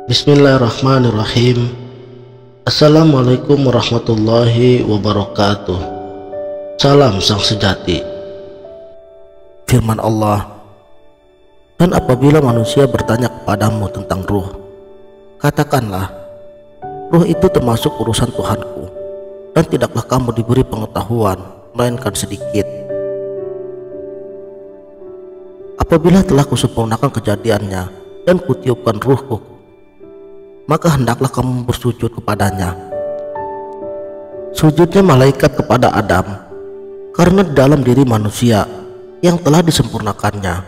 Bismillahirrahmanirrahim. Assalamualaikum warahmatullahi wabarakatuh. Salam sang sejati. Firman Allah, dan apabila manusia bertanya kepadamu tentang ruh, katakanlah, ruh itu termasuk urusan Tuhanku, dan tidaklah kamu diberi pengetahuan melainkan sedikit. Apabila telah kusempurnakan kejadiannya dan kutiupkan ruhku, maka hendaklah kamu bersujud kepadanya. Sujudnya malaikat kepada Adam, karena di dalam diri manusia yang telah disempurnakannya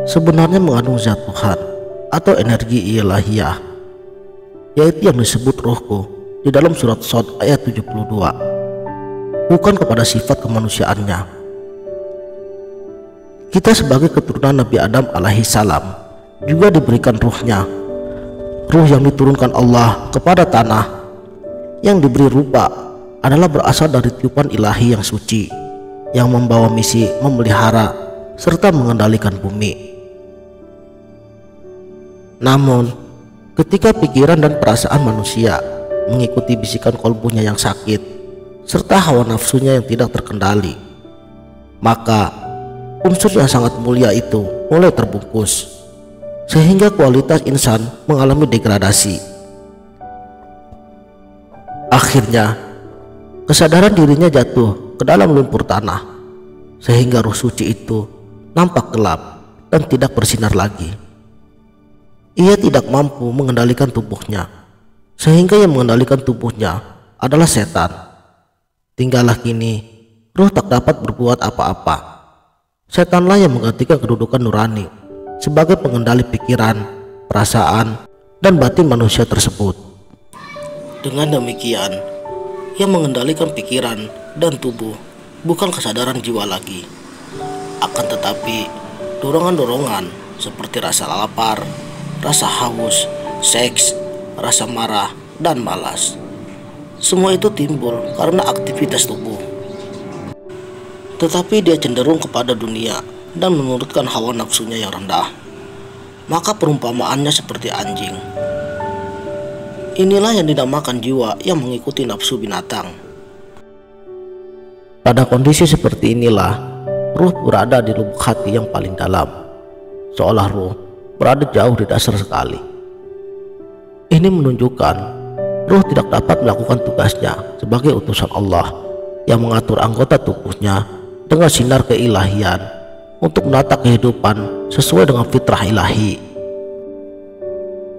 sebenarnya mengandung zat Tuhan atau energi ilahiyah, yaitu yang disebut ruhku di dalam surat Shad ayat 72, bukan kepada sifat kemanusiaannya. Kita sebagai keturunan Nabi Adam alaihi salam juga diberikan ruhnya, ruh yang diturunkan Allah kepada tanah yang diberi rupa adalah berasal dari tiupan ilahi yang suci yang membawa misi memelihara serta mengendalikan bumi. Namun ketika pikiran dan perasaan manusia mengikuti bisikan kolbunya yang sakit serta hawa nafsunya yang tidak terkendali, maka unsur yang sangat mulia itu mulai terbungkus, sehingga kualitas insan mengalami degradasi. Akhirnya kesadaran dirinya jatuh ke dalam lumpur tanah, sehingga ruh suci itu nampak gelap dan tidak bersinar lagi. Ia tidak mampu mengendalikan tubuhnya, sehingga yang mengendalikan tubuhnya adalah setan. Tinggallah kini ruh tak dapat berbuat apa-apa. Setanlah yang menggantikan kedudukan nurani sebagai pengendali pikiran, perasaan, dan batin manusia tersebut. Dengan demikian, yang mengendalikan pikiran dan tubuh bukan kesadaran jiwa lagi, akan tetapi dorongan-dorongan seperti rasa lapar, rasa haus, seks, rasa marah, dan malas. Semua itu timbul karena aktivitas tubuh. Tetapi dia cenderung kepada dunia dan menurutkan hawa nafsunya yang rendah. Maka perumpamaannya seperti anjing. Inilah yang dinamakan jiwa yang mengikuti nafsu binatang. Pada kondisi seperti inilah ruh berada di lubuk hati yang paling dalam, seolah ruh berada jauh di dasar sekali. Ini menunjukkan ruh tidak dapat melakukan tugasnya sebagai utusan Allah yang mengatur anggota tubuhnya dengan sinar keilahian untuk menata kehidupan sesuai dengan fitrah ilahi.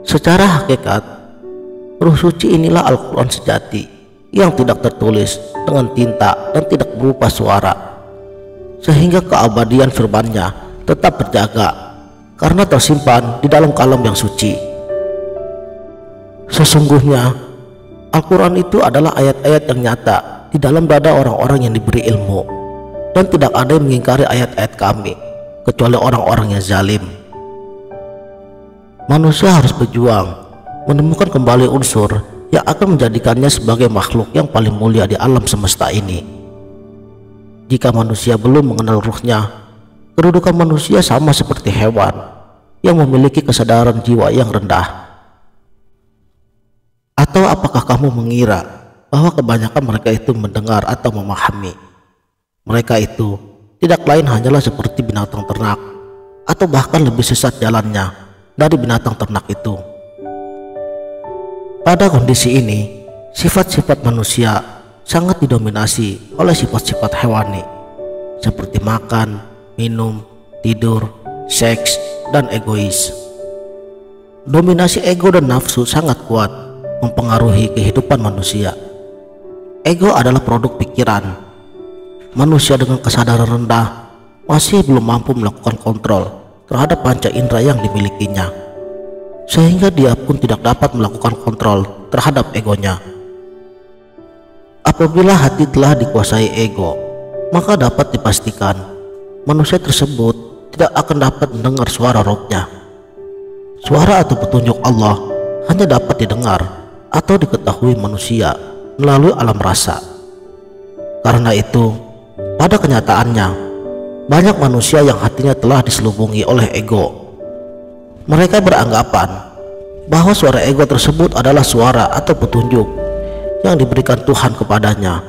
Secara hakikat, ruh suci inilah Al-Quran sejati yang tidak tertulis dengan tinta dan tidak berupa suara, sehingga keabadian firman-Nya tetap terjaga karena tersimpan di dalam kalam yang suci. Sesungguhnya Al-Quran itu adalah ayat-ayat yang nyata di dalam dada orang-orang yang diberi ilmu, dan tidak ada yang mengingkari ayat-ayat kami kecuali orang-orang yang zalim. Manusia harus berjuang menemukan kembali unsur yang akan menjadikannya sebagai makhluk yang paling mulia di alam semesta ini. Jika manusia belum mengenal ruhnya, kedudukan manusia sama seperti hewan yang memiliki kesadaran jiwa yang rendah. Atau apakah kamu mengira bahwa kebanyakan mereka itu mendengar atau memahami? Mereka itu tidak lain hanyalah seperti binatang ternak, atau bahkan lebih sesat jalannya dari binatang ternak itu. Pada kondisi ini, sifat-sifat manusia sangat didominasi oleh sifat-sifat hewani, seperti makan, minum, tidur, seks, dan egois. Dominasi ego dan nafsu sangat kuat mempengaruhi kehidupan manusia. Ego adalah produk pikiran. Manusia dengan kesadaran rendah masih belum mampu melakukan kontrol terhadap panca indera yang dimilikinya, sehingga dia pun tidak dapat melakukan kontrol terhadap egonya. Apabila hati telah dikuasai ego, maka dapat dipastikan manusia tersebut tidak akan dapat mendengar suara rohnya. Suara atau petunjuk Allah hanya dapat didengar atau diketahui manusia melalui alam rasa. Karena itu, pada kenyataannya, banyak manusia yang hatinya telah diselubungi oleh ego. Mereka beranggapan bahwa suara ego tersebut adalah suara atau petunjuk yang diberikan Tuhan kepadanya.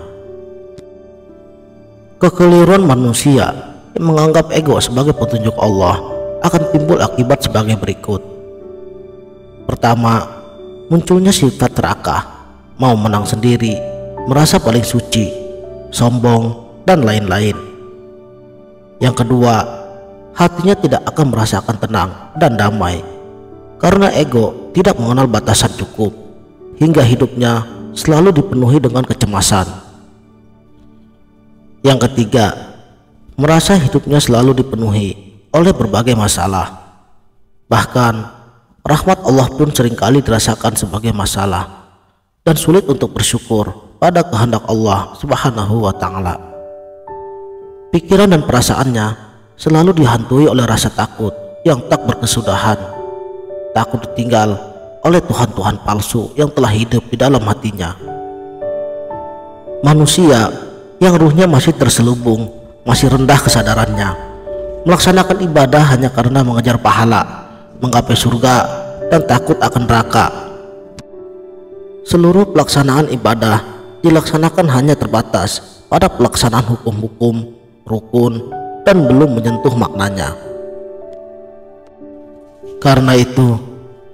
Kekeliruan manusia yang menganggap ego sebagai petunjuk Allah akan timbul akibat sebagai berikut. Pertama, munculnya sifat serakah, mau menang sendiri, merasa paling suci, sombong, dan lain-lain. Yang kedua, hatinya tidak akan merasakan tenang dan damai karena ego tidak mengenal batasan cukup, hingga hidupnya selalu dipenuhi dengan kecemasan. Yang ketiga, merasa hidupnya selalu dipenuhi oleh berbagai masalah. Bahkan rahmat Allah pun seringkali dirasakan sebagai masalah dan sulit untuk bersyukur pada kehendak Allah Subhanahu wa Ta'ala. Pikiran dan perasaannya selalu dihantui oleh rasa takut yang tak berkesudahan, takut ditinggal oleh Tuhan-Tuhan palsu yang telah hidup di dalam hatinya. Manusia yang ruhnya masih terselubung, masih rendah kesadarannya, melaksanakan ibadah hanya karena mengejar pahala, menggapai surga, dan takut akan neraka. Seluruh pelaksanaan ibadah dilaksanakan hanya terbatas pada pelaksanaan hukum-hukum, rukun, dan belum menyentuh maknanya. Karena itu,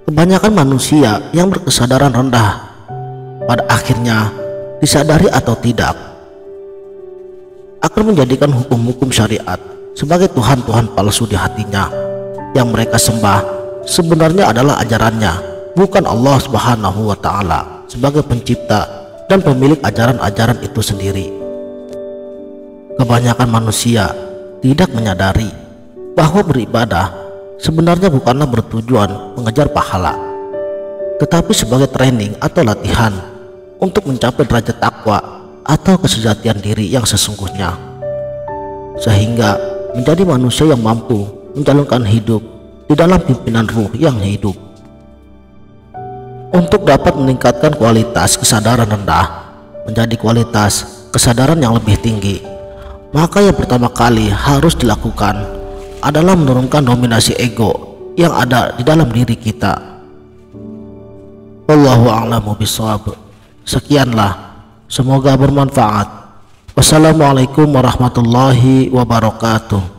kebanyakan manusia yang berkesadaran rendah pada akhirnya, disadari atau tidak, akan menjadikan hukum-hukum syariat sebagai Tuhan-Tuhan palsu di hatinya. Yang mereka sembah sebenarnya adalah ajarannya, bukan Allah Subhanahu wa Ta'ala sebagai pencipta dan pemilik ajaran-ajaran itu sendiri. Kebanyakan manusia tidak menyadari bahwa beribadah sebenarnya bukanlah bertujuan mengejar pahala, tetapi sebagai training atau latihan untuk mencapai derajat takwa atau kesejatian diri yang sesungguhnya, sehingga menjadi manusia yang mampu menjalankan hidup di dalam pimpinan ruh yang hidup. Untuk dapat meningkatkan kualitas kesadaran rendah menjadi kualitas kesadaran yang lebih tinggi, maka yang pertama kali harus dilakukan adalah menurunkan dominasi ego yang ada di dalam diri kita. Wallahu a'lamu bishawab. Sekianlah, semoga bermanfaat. Wassalamualaikum warahmatullahi wabarakatuh.